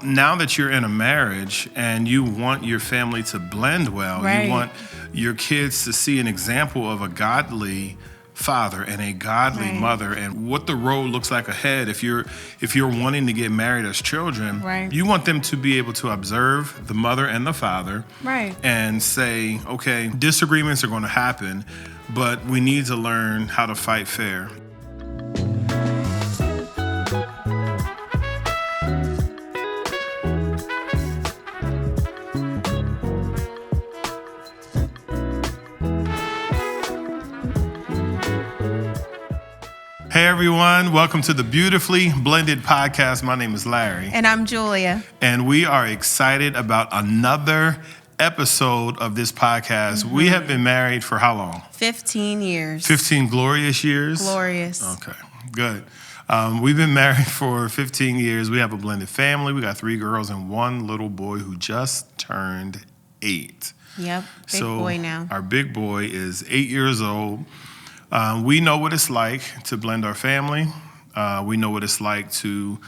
Now that you're in a marriage and you want your family to blend well, you want your kids to see an example of a godly father and a godly mother, and what the road looks like ahead. If you're wanting to get married as children, you want them to be able to observe the mother and the father, and say, okay, disagreements are going to happen, but we need to learn how to fight fair. Hey everyone, welcome to the Beautifully Blended Podcast. My name is Larry. And I'm Julia. And we are excited about another episode of this podcast. Mm-hmm. We have been married for how long? 15 years. 15 glorious years? Glorious. Okay, good. We've been married for 15 years. We have a blended family. We got 3 girls and 1 little boy who just turned 8. Yep, big boy now. Our big boy is 8 years old. We know what it's like to blend our family. We know what it's like to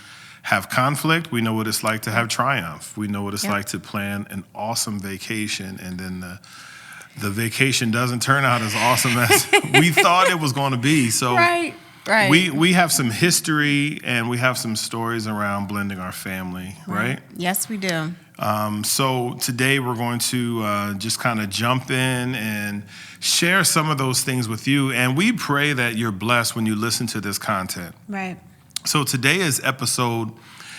have conflict. We know what it's like to have triumph. We know what it's like to plan an awesome vacation, and then the vacation doesn't turn out as awesome as we thought it was going to be. So Right. We have some history and we have some stories around blending our family, right? Yes, we do. So today we're going to just kind of jump in and share some of those things with you. And we pray that you're blessed when you listen to this content. Right. So today is episode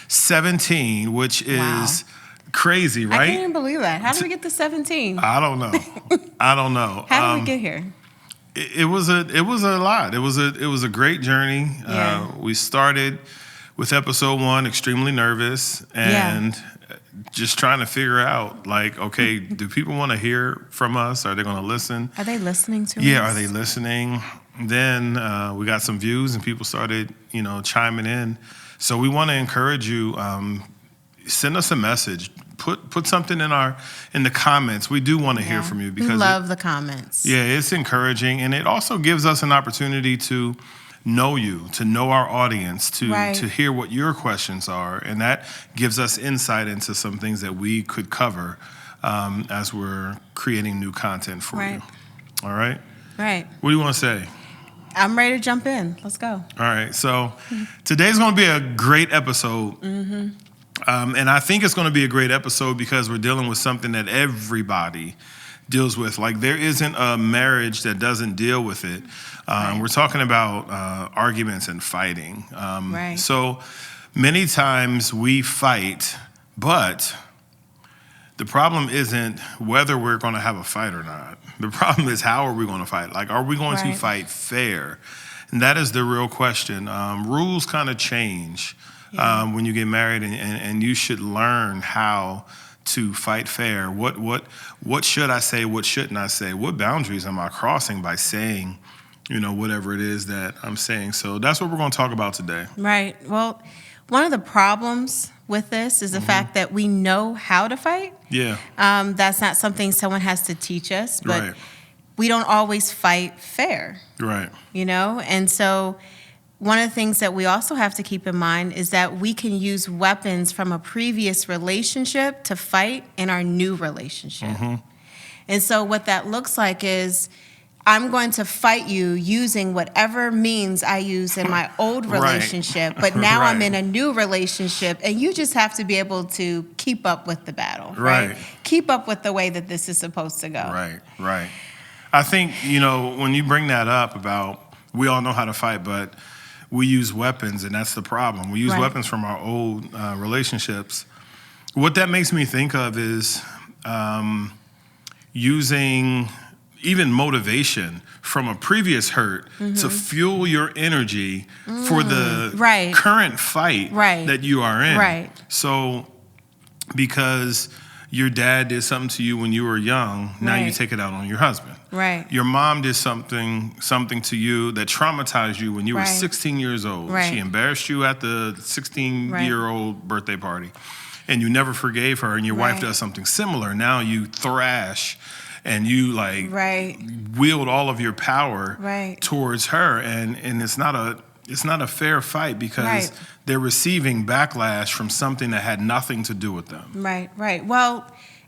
17, which is crazy, right? I can't even believe that. How did we get to 17? I don't know. How did we get here? It was a lot. It was a great journey. Yeah. We started with episode 1 extremely nervous and just trying to figure out, like, okay, do people want to hear from us? Are they going to listen? Are they listening to us? Yeah, are they listening? Then we got some views and people started, chiming in. So we want to encourage you, send us a message. Put something in the comments. We do want to hear from you because we love the comments. Yeah, it's encouraging, and it also gives us an opportunity to know you, to know our audience, to hear what your questions are, and that gives us insight into some things that we could cover as we're creating new content for you. All right? Right. What do you want to say? I'm ready to jump in. Let's go. All right. So today's going to be a great episode. Mm-hmm. And I think it's going to be a great episode because we're dealing with something that everybody deals with. Like, there isn't a marriage that doesn't deal with it. We're talking about arguments and fighting. So many times we fight, but the problem isn't whether we're going to have a fight or not. The problem is, how are we going to fight? Like, are we going to fight fair? And that is the real question. Rules kind of change. When you get married, and you should learn how to fight fair. What should I say? What shouldn't I say? What boundaries am I crossing by saying, whatever it is that I'm saying? So that's what we're going to talk about today. Right. Well, one of the problems with this is the fact that we know how to fight. Yeah. That's not something someone has to teach us, but we don't always fight fair. Right. And so one of the things that we also have to keep in mind is that we can use weapons from a previous relationship to fight in our new relationship. Mm-hmm. And so what that looks like is, I'm going to fight you using whatever means I used in my old relationship, but now I'm in a new relationship, and you just have to be able to keep up with the battle, right? Keep up with the way that this is supposed to go. Right. I think, when you bring that up about, we all know how to fight, but we use weapons, and that's the problem. We use weapons from our old relationships. What that makes me think of is using even motivation from a previous hurt to fuel your energy for the current fight that you are in. So because your dad did something to you when you were young, now you take it out on your husband. Your mom did something to you that traumatized you when you were 16 years old. She embarrassed you at the 16-year-old birthday party, and you never forgave her, and your wife does something similar. Now you thrash and you wield all of your power towards her, and it's not It's not a fair fight because Right. they're receiving backlash from something that had nothing to do with them. Right. Well,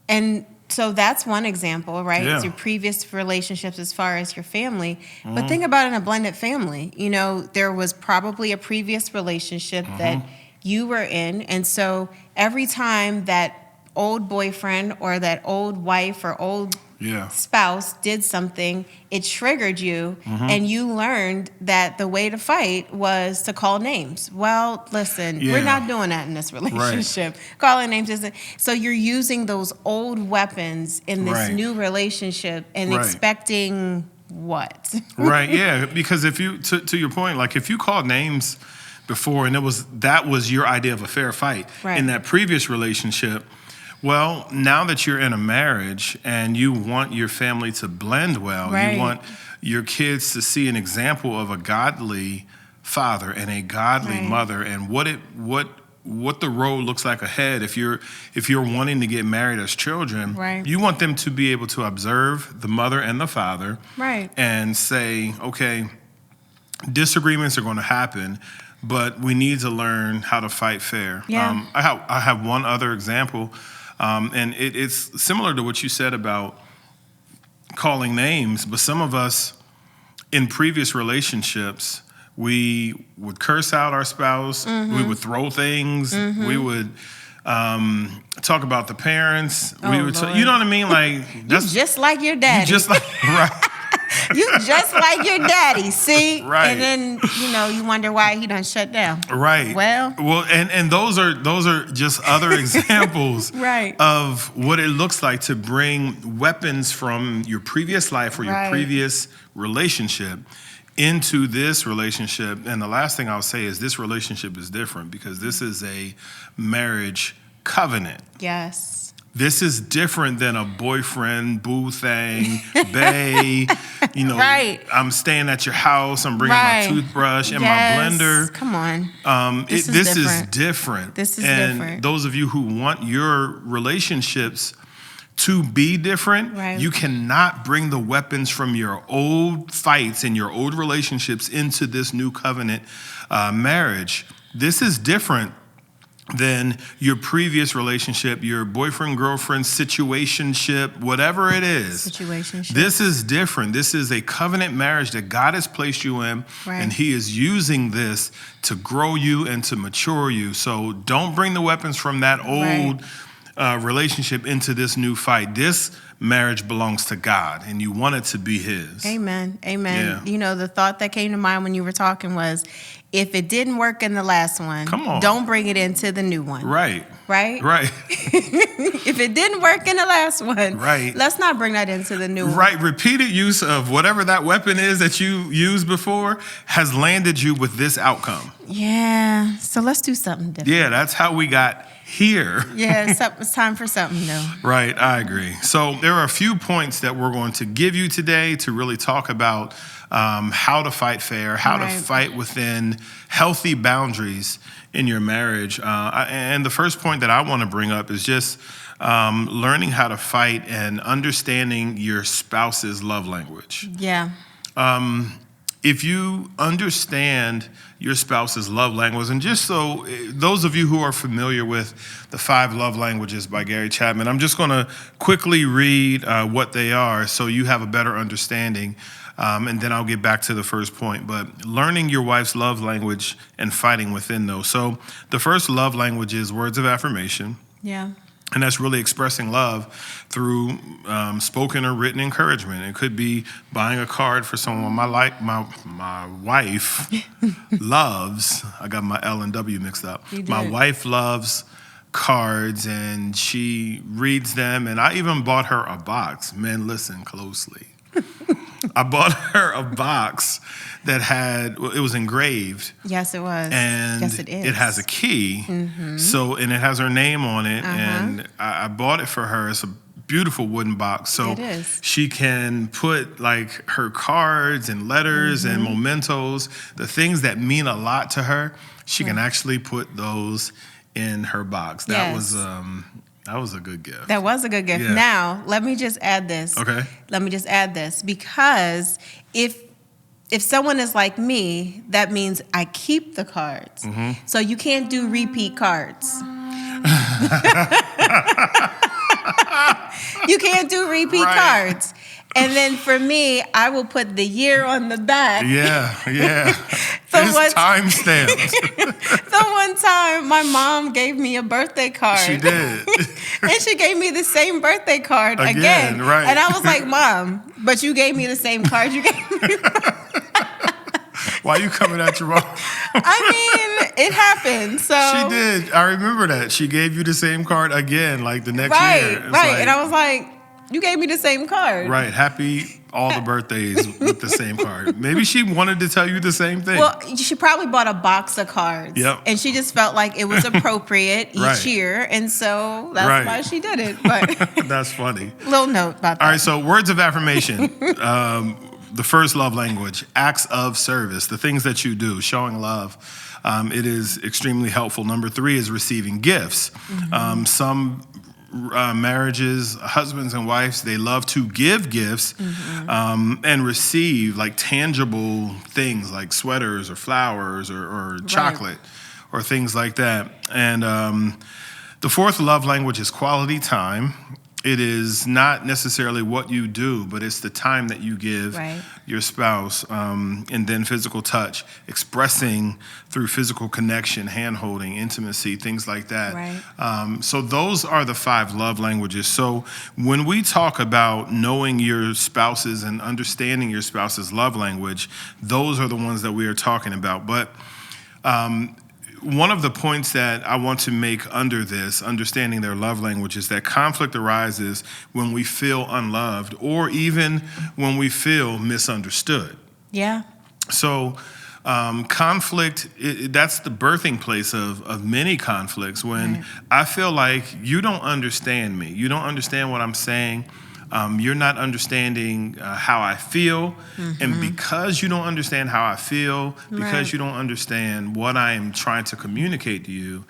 and so that's one example, right? Yeah. It's your previous relationships as far as your family. But think about in a blended family. You know, there was probably a previous relationship that you were in. And so every time that old boyfriend or that old wife or old Yeah. spouse did something, it triggered you, and you learned that the way to fight was to call names. Well, listen, Yeah. we're not doing that in this relationship. Calling names isn't. So you're using those old weapons in this Right. new relationship and Right. expecting what? Right, yeah, because if you to your point, like if you called names before and that was your idea of a fair fight Right. in that previous relationship, well, now that you're in a marriage and you want your family to blend well, Right. you want your kids to see an example of a godly father and a godly Right. mother and what the road looks like ahead if you're wanting to get married as children. Right. You want them to be able to observe the mother and the father Right. and say, okay, disagreements are going to happen, but we need to learn how to fight fair. Yeah. I have one other example, and it's similar to what you said about calling names, but some of us in previous relationships, we would curse out our spouse, we would throw things, we would talk about the parents, Oh, we would, Lord. you know what I mean? Like You that's just like your daddy. you just like right. You just like your daddy, see? Right. And then, you wonder why he done shut down. Right. Well, and those are just other examples Right. of what it looks like to bring weapons from your previous life or your Right. previous relationship into this relationship. And the last thing I'll say is this relationship is different because this is a marriage covenant. yes. This is different than a boyfriend, boo thing, bae. Right. I'm staying at your house. I'm bringing Right. my toothbrush and Yes. my blender. Come on. This This is is different. different. This is and different. those of you who want your relationships to be different, Right. you cannot bring the weapons from your old fights and your old relationships into this new covenant marriage. This is different than your previous relationship, your boyfriend, girlfriend, situationship, whatever it is. Situationship. This is different. This is a covenant marriage that God has placed you in, Right. and He is using this to grow you and to mature you. So don't bring the weapons from that old relationship into this new fight. This marriage belongs to God, and you want it to be His. Amen. Yeah. The thought that came to mind when you were talking was, if it didn't work in the last one, Come on. don't bring it into the new one. Right. Right? Right. If it didn't work in the last one, Right. let's not bring that into the new one. Right. Repeated use of whatever that weapon is that you used before has landed you with this outcome. Yeah. So let's do something different. Yeah, that's how we got here. Yeah, it's time for something new. Right, I agree. So there are a few points that we're going to give you today to really talk about how to fight fair, how to Right. fight within healthy boundaries in your marriage. And the first point that I want to bring up is just learning how to fight and understanding your spouse's love language. Yeah. If you understand your spouse's love language, and just so those of you who are familiar with the 5 love languages by Gary Chapman, I'm just going to quickly read what they are so you have a better understanding, and then I'll get back to the first point. But learning your wife's love language and fighting within those. So the first love language is words of affirmation. Yeah. And that's really expressing love through spoken or written encouragement. It could be buying a card for someone. My wife loves, I got my L and W mixed up. You did. My wife loves cards and she reads them. And I even bought her a box. Men, listen closely. I bought her a box that it was engraved. Yes, it was. And yes, it is. it has a key. Mm-hmm. So, and it has her name on it. And I bought it for her. It's a beautiful wooden box. So It is. she can put like her cards and letters and mementos, the things that mean a lot to her, she can actually put those in her box. That Yes. that was a good gift. That was a good gift. Yeah. Now, let me just add this. Okay. Let me just add this because if if someone is like me, that means I keep the cards. So you can't do repeat cards. You can't do repeat cards. And then for me, I will put the year on the back. Yeah. There's timestamps. So one time, my mom gave me a birthday card. She did. And she gave me the same birthday card again. Right. And I was like, Mom, but you gave me the same card you gave me. Why you coming at your mom? I mean, it happened. So she did. I remember that. She gave you the same card again, like the next year. Right. Like, and I was like, you gave me the same card. Right. Happy all the birthdays with the same card. Maybe she wanted to tell you the same thing. Well, she probably bought a box of cards. Yep. And she just felt like it was appropriate each year. And so that's why she did it. But that's funny. Little note about that. All right. So words of affirmation. The first love language, acts of service, the things that you do, showing love. It is extremely helpful. Number 3 is receiving gifts. Some marriages, husbands and wives, they love to give gifts and receive like tangible things like sweaters or flowers or chocolate or things like that. And the 4th love language is quality time. It is not necessarily what you do, but it's the time that you give your spouse. And then physical touch, expressing through physical connection, hand-holding, intimacy, things like that. So those are the 5 love languages. So when we talk about knowing your spouse's and understanding your spouse's love language, those are the ones that we are talking about. But one of the points that I want to make under this, understanding their love language, is that conflict arises when we feel unloved or even when we feel misunderstood. Yeah. So conflict, that's the birthing place of many conflicts, when I feel like you don't understand me. You don't understand what I'm saying. You're not understanding how I feel. And because you don't understand how I feel, because you don't understand what I am trying to communicate to you,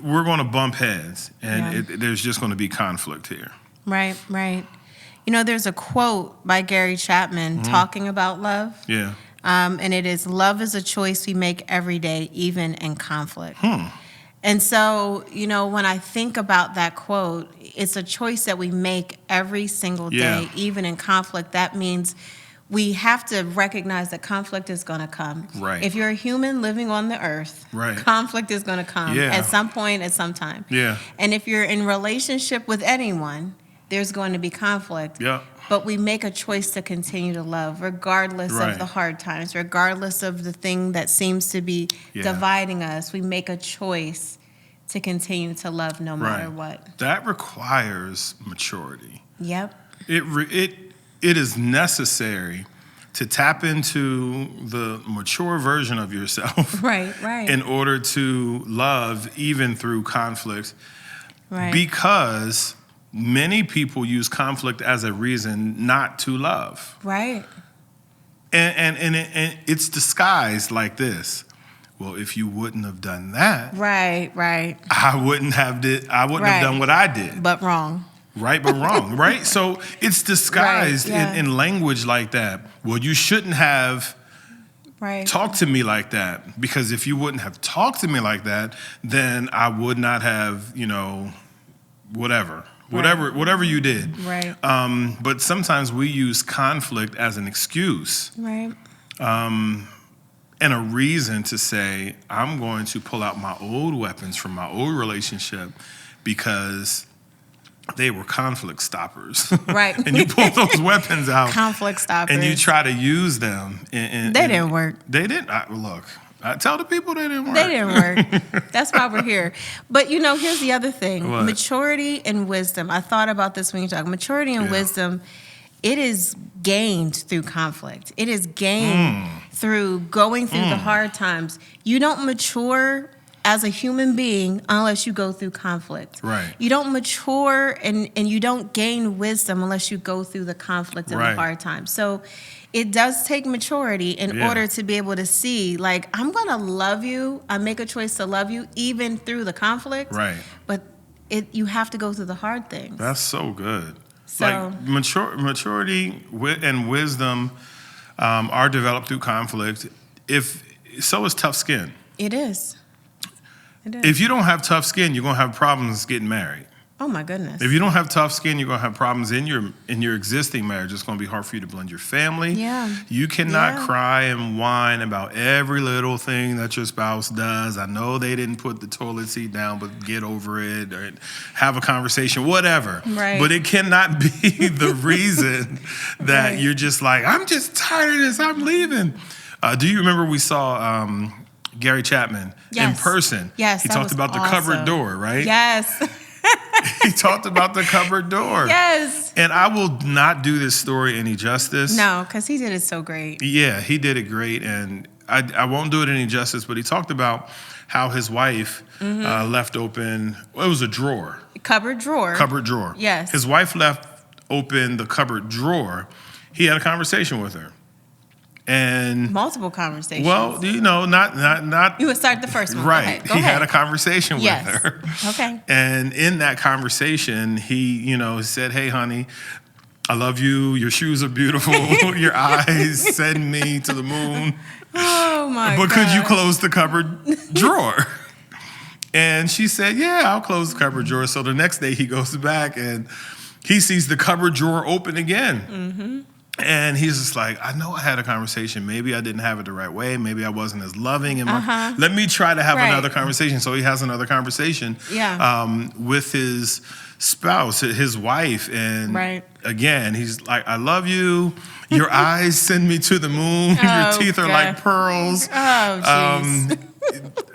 we're going to bump heads. And there's just going to be conflict here. Right. You know, there's a quote by Gary Chapman talking about love. Yeah. And it is, love is a choice we make every day, even in conflict. And so, you know, when I think about that quote, it's a choice that we make every single day, even in conflict. That means we have to recognize that conflict is going to come. If you're a human living on the earth, conflict is going to come at some point, at some time. And if you're in relationship with anyone, there's going to be conflict. But we make a choice to continue to love, regardless of the hard times, regardless of the thing that seems to be dividing us. We make a choice to continue to love no matter what. That requires maturity. Yep. It is necessary to tap into the mature version of yourself. In order to love even through conflict. Because many people use conflict as a reason not to love. And it's disguised like this. Well, if you wouldn't have done that, I wouldn't have done what I did. But wrong. But wrong, right? So it's disguised in language like that. Well, you shouldn't have talked to me like that, because if you wouldn't have talked to me like that, then I would not have, whatever you did. But sometimes we use conflict as an excuse. And a reason to say, I'm going to pull out my old weapons from my old relationship because they were conflict stoppers. And you pull those weapons out. Conflict stoppers. And you try to use them. They didn't work. They didn't. Look, I tell the people they didn't work. They didn't work. That's why we're here. But, here's the other thing. What? Maturity and wisdom. I thought about this when you talk. Maturity and wisdom, it is gained through conflict. It is gained through going through the hard times. You don't mature as a human being unless you go through conflict. You don't mature and you don't gain wisdom unless you go through the conflict and the hard times. So it does take maturity in order to be able to see, like, I'm going to love you. I make a choice to love you even through the conflict. But you have to go through the hard things. That's so good. So, like maturity and wisdom are developed through conflict. So is tough skin. It is. It is. If you don't have tough skin, you're gonna have problems getting married. Oh my goodness. If you don't have tough skin, you're gonna have problems in your existing marriage. It's gonna be hard for you to blend your family. Yeah. You cannot cry and whine about every little thing that your spouse does. I know they didn't put the toilet seat down, but get over it, or have a conversation, whatever. Right. But it cannot be the reason that Right. you're just like, I'm just tired of this, I'm leaving. Do you remember we saw Gary Chapman in Yes. person? Yes, He that talked was about the awesome. cupboard door, right? Yes. He talked about the cupboard door. Yes. And I will not do this story any justice. No, because he did it so great. Yeah, he did it great. And I won't do it any justice, but he talked about how his wife left open, well, it was a drawer. Cupboard drawer. Cupboard drawer. Yes. His wife left open the cupboard drawer. He had a conversation with her. And Multiple conversations. well, you know, not You would start the first one. right. Go He ahead. had a conversation Yes. with her. Okay. And in that conversation, he said, "Hey, honey, I love you. Your shoes are beautiful. Your eyes send me to the moon. Oh my god. But could you close the cupboard drawer?" And she said, "Yeah, I'll close the cupboard drawer." So the next day he goes back and he sees the cupboard drawer open again. Mm-hmm. And he's just like, I know I had a conversation. Maybe I didn't have it the right way. Maybe I wasn't as loving. Let me try to have Right. another conversation. So he has another conversation with his spouse, his wife. And Right. again, he's like, I love you. Your eyes send me to the moon. Your Oh, teeth are God. like pearls. Oh, jeez.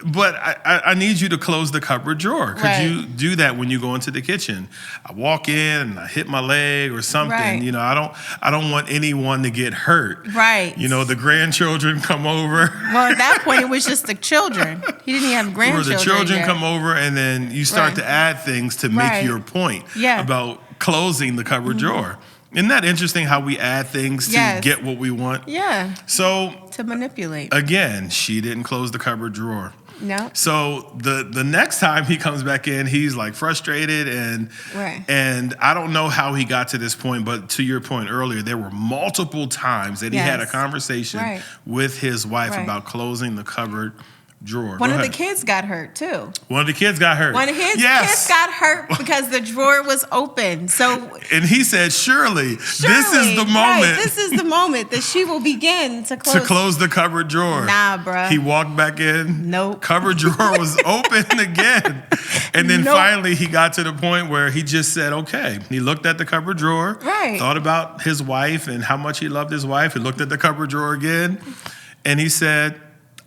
But I need you to close the cupboard drawer. Could Right. you do that when you go into the kitchen? I walk in and I hit my leg or something. Right. You know, I don't want anyone to get hurt. Right. You know, the grandchildren come over. Well, at that point, it was just the children. He didn't even have Or grandchildren. the children yet. come over, and then you start Right. to add things to make Right. your point Yeah. about closing the cupboard drawer. Isn't that interesting how we add things to Yes. get what we want? Yeah. So To manipulate. again, she didn't close the cupboard drawer. No. So the next time he comes back in, he's like frustrated Right. and I don't know how he got to this point, but to your point earlier, there were multiple times that he had a Yes. conversation Right. with his wife Right. about closing the cupboard drawer. One Go of the ahead. kids got hurt too. One of the kids got hurt. One of his Yes. kids got hurt because the drawer was open. So And he said, surely this is surely, the moment Right, this is the moment that she will begin to close. to close the cupboard drawer. Nah, bruh. He walked back in. Nope. Cupboard drawer was open again. And then Nope. finally he got to the point where he just said, okay. He looked at the cupboard drawer. Right. Thought about his wife and how much he loved his wife. He looked at the cupboard drawer again. And he said,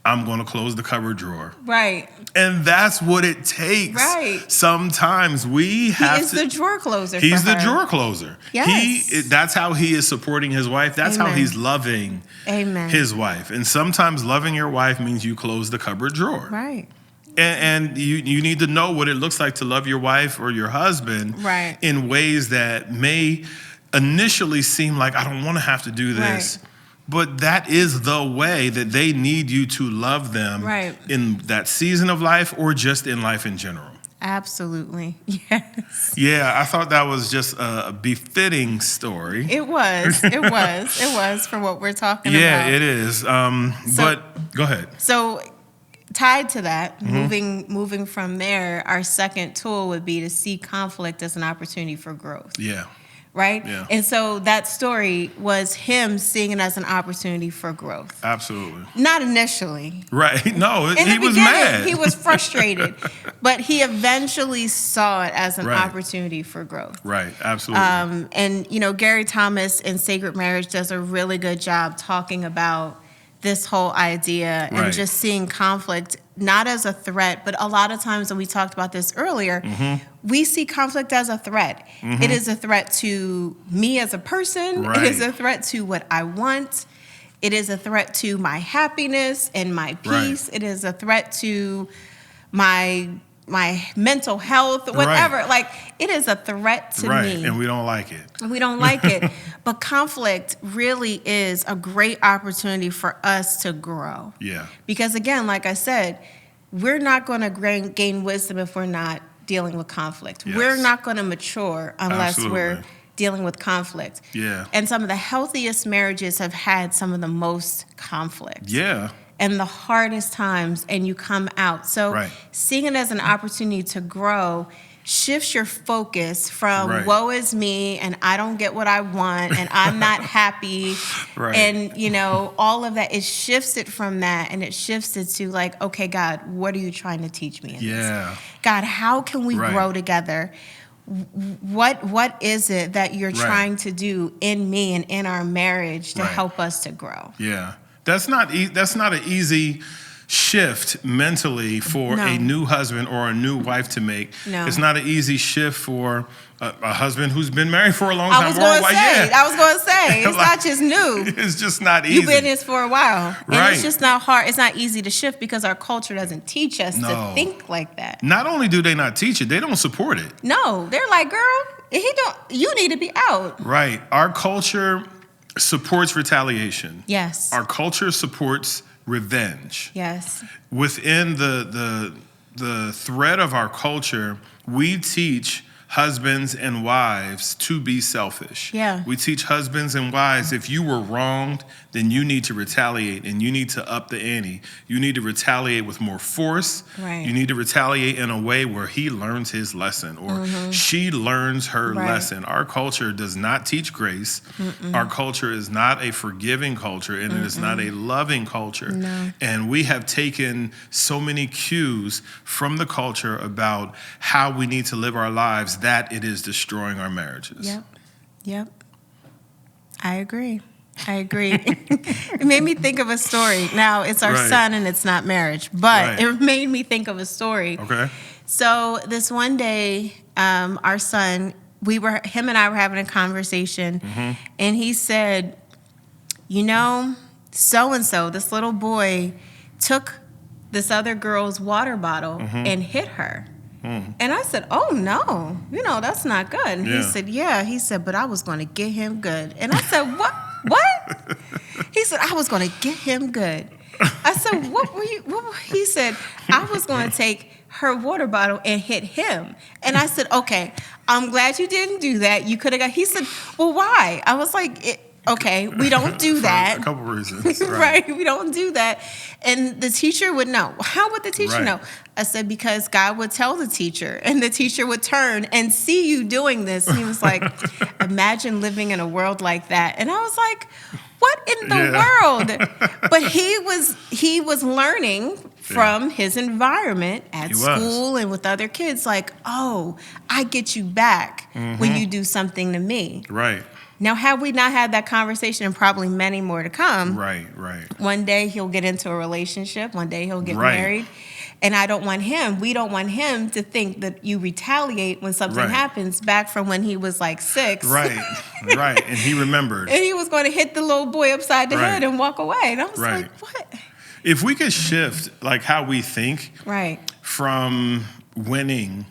I'm going to close the cupboard drawer. Right. And that's what it takes. Right. Sometimes we have He is the drawer closer. He's for the her. drawer closer. Yes. That's how he is supporting his wife. That's how Amen. he's loving Amen. his wife. And sometimes loving your wife means you close the cupboard drawer. Right. And you need to know what it looks like to love your wife or your husband Right. in ways that may initially seem like, I don't want to have to do this. Right. But that is the way that they need you to love them Right. in that season of life or just in life in general. Absolutely. Yes. Yeah, I thought that was just a befitting story. It was. It was. It was for what we're talking Yeah, about. it is. But go ahead. So tied to that, Mm-hmm. moving from there, our second tool would be to see conflict as an opportunity for growth. Yeah. Right? Yeah. And so that story was him seeing it as an opportunity for growth. Absolutely. Not initially. Right. No, In he the was beginning, mad. he was frustrated, but he eventually saw it as an Right. opportunity for growth. Right. Absolutely. And, Gary Thomas in Sacred Marriage does a really good job talking about this whole idea Right. and just seeing conflict not as a threat, but a lot of times, and we talked about this earlier, we see conflict as a threat. It is a threat to me as a person. Right. It is a threat to what I want. It is a threat to my happiness and my peace. It is a threat to my mental health, whatever. Right. Like, it is a threat to right. me. And we don't like it. We don't like it. But conflict really is a great opportunity for us to grow. Yeah. Because again, like I said, we're not going to gain wisdom if we're not dealing with conflict. Yes. We're not going to mature unless Absolutely. we're dealing with conflict. Yeah. And some of the healthiest marriages have had some of the most conflict. Yeah. And the hardest times, and you come out. So Right. seeing it as an opportunity to grow shifts your focus from Right. woe is me and I don't get what I want and I'm not happy. Right. And, you know, all of that, it shifts it from that and it shifts it to like, okay, God, what are you trying to teach me in Yeah. this? God, how can we Right. grow together? What is it that you're Right. trying to do in me and in our marriage to Right. help us to grow? Yeah. That's not an easy shift mentally for No. a new husband or a new wife to make. No. It's not an easy shift for a husband who's been married for a long I time. was going to Yeah. say, it's Like, not just new. It's just not easy. You've been in this for a while. And Right. it's just not hard. It's not easy to shift because our culture doesn't teach us No. to think like that. Not only do they not teach it, they don't support it. No, they're like, girl, you need to be out. Right. Our culture supports retaliation. Yes. Our culture supports revenge. Yes. Within the thread of our culture, we teach husbands and wives to be selfish. Yeah. We teach husbands and wives, if you were wronged, then you need to retaliate and you need to up the ante. You need to retaliate with more force. Right. You need to retaliate in a way where he learns his lesson or she learns her Right. lesson. Our culture does not teach grace. Our culture is not a forgiving culture and it is not a loving culture. No. And we have taken so many cues from the culture about how we need to live our lives that it is destroying our marriages. Yep. I agree. It made me think of a story. Now, it's our Right. son and it's not marriage, but Right. it made me think of a story. Okay. So this one day, our son, him and I were having a conversation, and he said, you know, so-and-so, this little boy took this other girl's water bottle and hit her. And I said, oh, no, that's not good. And he Yeah. said, yeah. He said, but I was going to get him good. And I said, what? What? He said, I was going to get him good. I said, what were you? He said, I was going to take her water bottle and hit him. And I said, okay, I'm glad you didn't do that. You could have He said, well, why? I was like, okay, we don't do that. For a couple reasons. Right, we don't do that. And the teacher would know. How would the teacher Right. know? I said, because God would tell the teacher, and the teacher would turn and see you doing this. And he was like, imagine living in a world like that. And I was like, what in the world? But he was learning from his environment at school and with other kids, like, oh, I get you back when you do something to me. Right. Now, have we not had that conversation, and probably many more to come, Right. one day he'll get into a relationship, one day he'll get Right. married. And we don't want him to think that you retaliate when something Right. happens back from when he was like 6. Right. And he remembered. And he was going to hit the little boy upside the head and walk away. And I was Right. like, what? If we could shift like how we think Right. from winning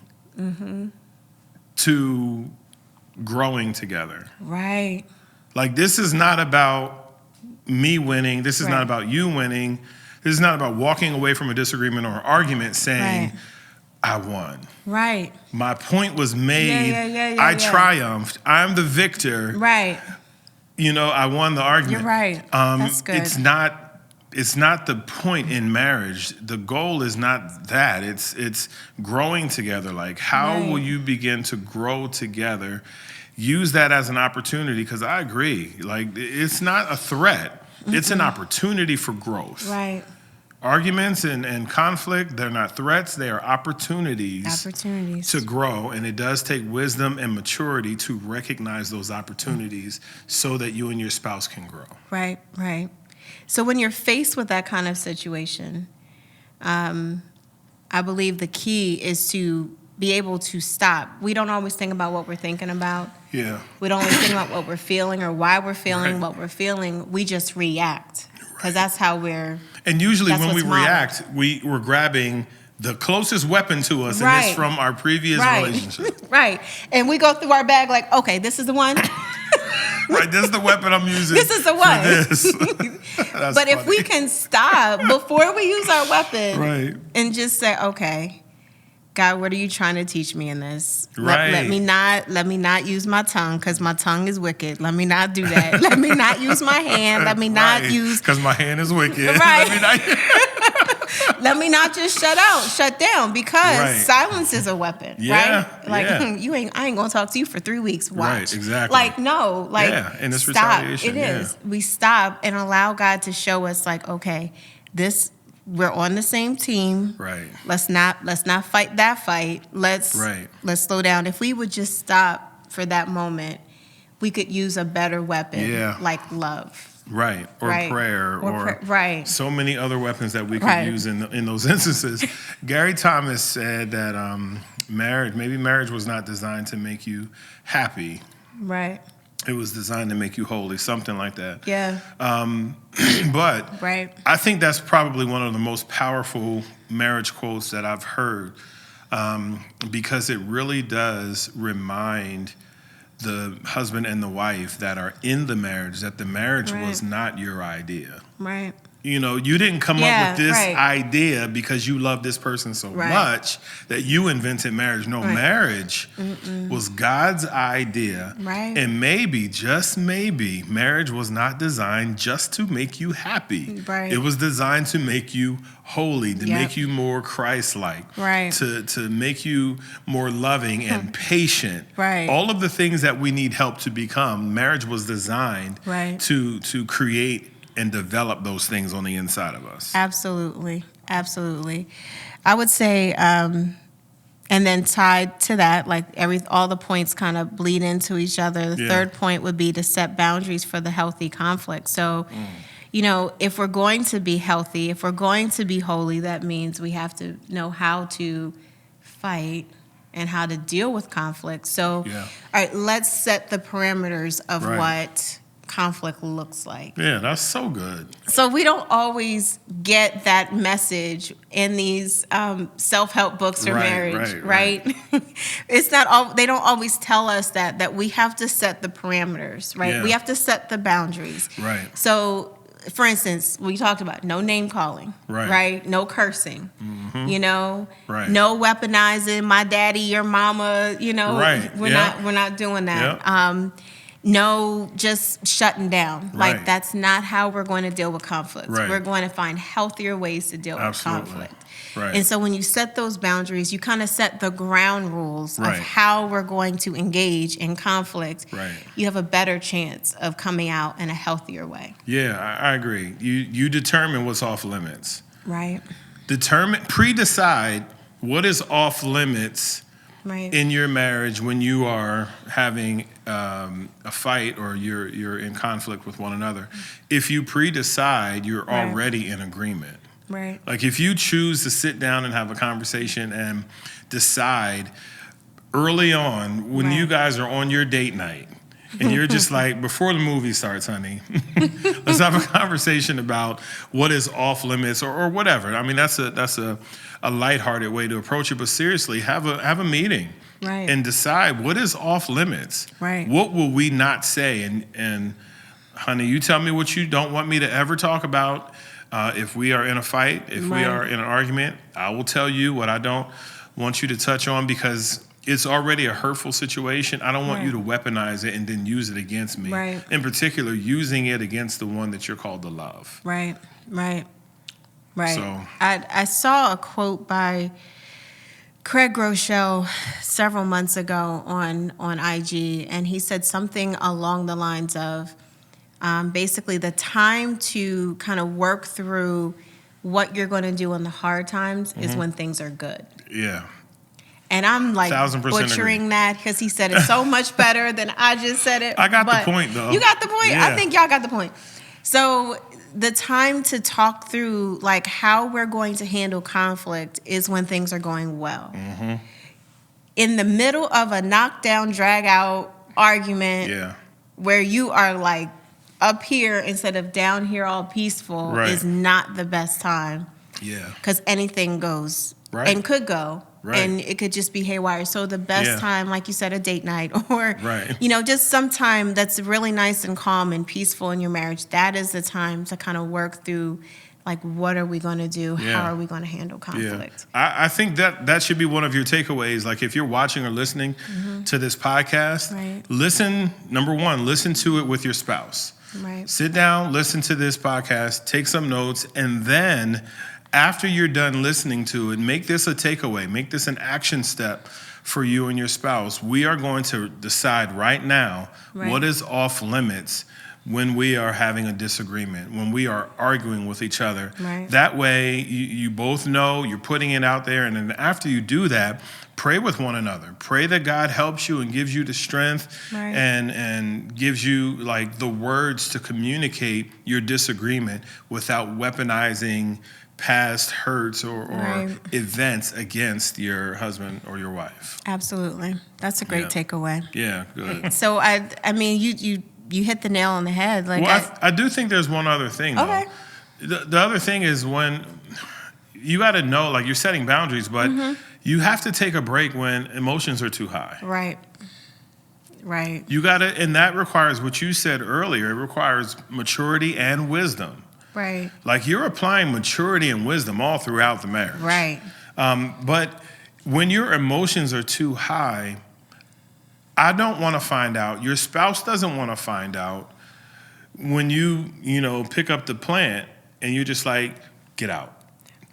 to growing together. Right. Like, this is not about me winning. This is Right. not about you winning. This is not about walking away from a disagreement or argument saying, Right. I won. Right. My point was made. Yeah, I triumphed. I'm the victor. Right. I won the argument. You're right. That's good. It's not the point in marriage. The goal is not that. It's growing together. Like, how Right. will you begin to grow together? Use that as an opportunity, because I agree. Like, it's not a threat. It's an opportunity for growth. Right. Arguments and conflict, they're not threats. They are opportunities to grow. And it does take wisdom and maturity to recognize those opportunities so that you and your spouse can grow. Right. So when you're faced with that kind of situation, I believe the key is to be able to stop. We don't always think about what we're thinking about. Yeah. We don't always think about what we're feeling or why we're feeling what we're feeling. We just react because that's how we're. And usually that's when we what's modeled. react, we're grabbing the closest weapon to us, and Right. it's from our previous relationship. Right. And we go through our bag like, okay, this is the one. Right, this is the weapon I'm using. This is the one. This. But if we can stop before we use our weapon Right. and just say, okay, God, what are you trying to teach me in this? Right. Let me not use my tongue, because my tongue is wicked. Let me not do that. Let me not use my hand. Let me not use, because my hand is wicked. Right. Let me not, let me not just shut down, because Right. silence is a weapon. Yeah, Right? Like, yeah. I ain't gonna talk to you for 3 weeks. Watch. Right, exactly. Like, no, like, Yeah, and it's stop. retaliation, It is. We stop and allow God to show us, like, okay, we're on the same team. Right. Let's not fight that fight. Let's slow down. If we would just stop for that moment, we could use a better weapon, like love. Right. Or prayer, or right. So many other weapons that we could use in those instances. Gary Thomas said that marriage was not designed to make you happy. Right. It was designed to make you holy, something like that. Yeah. But I think that's probably one of the most powerful marriage quotes that I've heard, because it really does remind the husband and the wife that are in the marriage that the marriage was not your idea. Right. You know, you didn't come up with this idea because you love this person so much that you invented marriage. No, marriage was God's idea. Right. And maybe, just maybe, marriage was not designed just to make you happy. Right. It was designed to make you holy, to make you more Christ-like, to make you more loving and patient. Right. All of the things that we need help to become, marriage was designed to create and develop those things on the inside of us. Absolutely. Absolutely. I would say, and then tied to that, like all the points kind of bleed into each other. The third point would be to set boundaries for the healthy conflict. So, you know, if we're going to be healthy, if we're going to be holy, that means we have to know how to fight and how to deal with conflict. So, all right, let's set the parameters of what conflict looks like. Yeah, that's so good. So we don't always get that message in these self-help books for marriage, right? It's not all. They don't always tell us that we have to set the parameters, right? Yeah. We have to set the boundaries. Right. So, for instance, we talked about no name calling, right? No cursing, you know, no weaponizing my daddy, your mama, you know, we're not doing that. Yep. No, just shutting down. Like, that's not how we're going to deal with conflict. We're going to find healthier ways to deal with conflict. Right. And so when you set those boundaries, you kind of set the ground rules of how we're going to engage in conflict. Right. You have a better chance of coming out in a healthier way. Yeah, I agree. You determine what's off limits. Right. Pre-decide what is off limits in your marriage when you are having a fight or you're in conflict with one another. If you pre-decide, you're already in agreement. Right. Like, if you choose to sit down and have a conversation and decide early on when you guys are on your date night and you're just like, before the movie starts, honey, let's have a conversation about what is off limits or whatever. I mean, that's a lighthearted way to approach it, but seriously, have a meeting and decide what is off limits. Right. What will we not say? And honey, you tell me what you don't want me to ever talk about. If we are in a fight, if we are in an argument, I will tell you what I don't want you to touch on, because it's already a hurtful situation. I don't want you to weaponize it and then use it against me. Right. In particular, using it against the one that you're called to love. Right. So I saw a quote by Craig Groeschel several months ago on IG, and he said something along the lines of, basically, the time to kind of work through what you're going to do in the hard times is when things are good. Yeah. And I'm like 1000% butchering that because he said it so much better than I just said it. I got the point, though. You got the point? Yeah. I think y'all got the point. So the time to talk through, like, how we're going to handle conflict is when things are going well. Mm-hmm. In the middle of a knockdown, drag-out argument where you are, like, up here instead of down here all peaceful is not the best time. Yeah. Because anything goes and could go. And it could just be haywire. So the best time, like you said, a date night or, you know, just some time that's really nice and calm and peaceful in your marriage, that is the time to kind of work through Like, what are we going to do? Yeah. How are we going to handle conflict? I think that should be one of your takeaways. Like, if you're watching or listening to this podcast, Right. listen, number one, listen to it with your spouse. Right. Sit down, listen to this podcast, take some notes, and then after you're done listening to it, make this a takeaway. Make this an action step for you and your spouse. We are going to decide right now what is off limits when we are having a disagreement, when we are arguing with each other. Right. That way, you both know, you're putting it out there, and then after you do that, pray with one another. Pray that God helps you and gives you the strength and gives you like the words to communicate your disagreement without weaponizing past hurts or events against your husband or your wife. Absolutely. That's a great takeaway. Yeah, good. So I mean, you hit the nail on the head. Like, well, I do think there's one other thing, though. Okay. The other thing is when you got to know, like, you're setting boundaries, but you have to take a break when emotions are too high. Right. You got to, and that requires what you said earlier. It requires maturity and wisdom. Right. Like, you're applying maturity and wisdom all throughout the marriage. Right. But when your emotions are too high, I don't want to find out. Your spouse doesn't want to find out when you pick up the plant and you're just like, get out.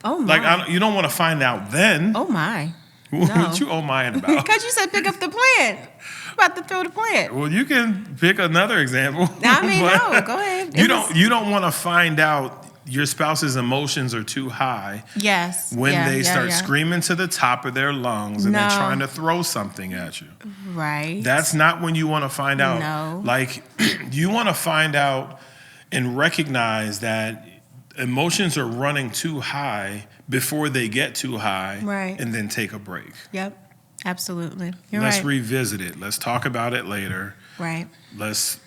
Oh my. Like, you don't want to find out then. Oh my. What you oh my about? Because you said pick up the plant. I'm about to throw the plant. Well, you can pick another example. I mean, no, go ahead. You don't want to find out your spouse's emotions are too high. Yes. When they start screaming to the top of their lungs and they're trying to throw something at you. Right. That's not when you want to find out. No. Like, you want to find out and recognize that emotions are running too high before they get too high. Right. And then take a break. Yep. Absolutely. Let's revisit it. Let's talk about it later. Right. Let's,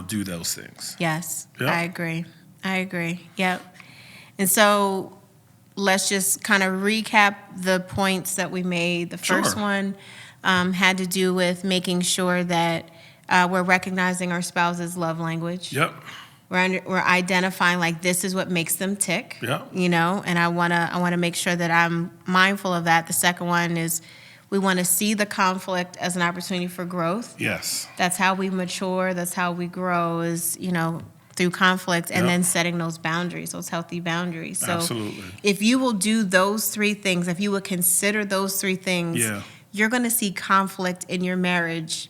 do those things. Yes. Yep. I agree. Yep. And so let's just kind of recap the points that we made. The first one had to do with making sure that we're recognizing our spouse's love language. Yep. We're identifying, like, this is what makes them tick. Yep. And I wanna make sure that I'm mindful of that. The second one is we want to see the conflict as an opportunity for growth. Yes. That's how we mature. That's how we grow. Is through conflict and then setting those boundaries, those healthy boundaries. So Absolutely. If you will do those three things, if you will consider those three things, you're going to see conflict in your marriage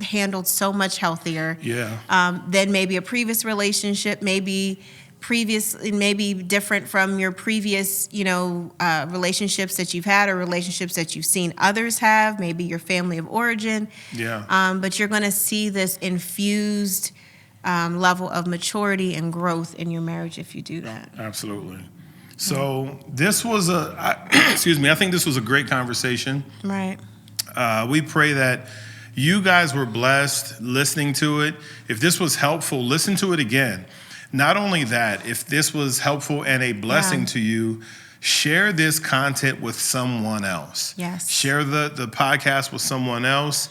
handled so much healthier than maybe a previous relationship, maybe different from your previous, relationships that you've had or relationships that you've seen others have, maybe your family of origin. But you're going to see this infused level of maturity and growth in your marriage if you do that. Absolutely. So this was I think this was a great conversation. Right. We pray that you guys were blessed listening to it. If this was helpful, listen to it again. Not only that, if this was helpful and a blessing to you, share this content with someone else. Yes. Share the podcast with someone else,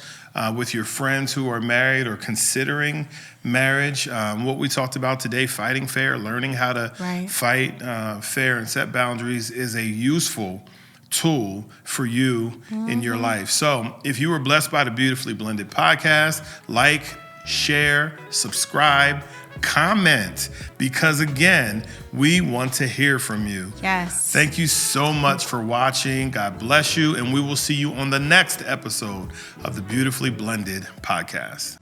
with your friends who are married or considering marriage. What we talked about today, fighting fair, learning how to fight fair and set boundaries, is a useful tool for you in your life. So if you were blessed by the Beautifully Blended podcast, like, share, subscribe, comment, because again, we want to hear from you. Yes. Thank you so much for watching. God bless you, and we will see you on the next episode of the Beautifully Blended podcast.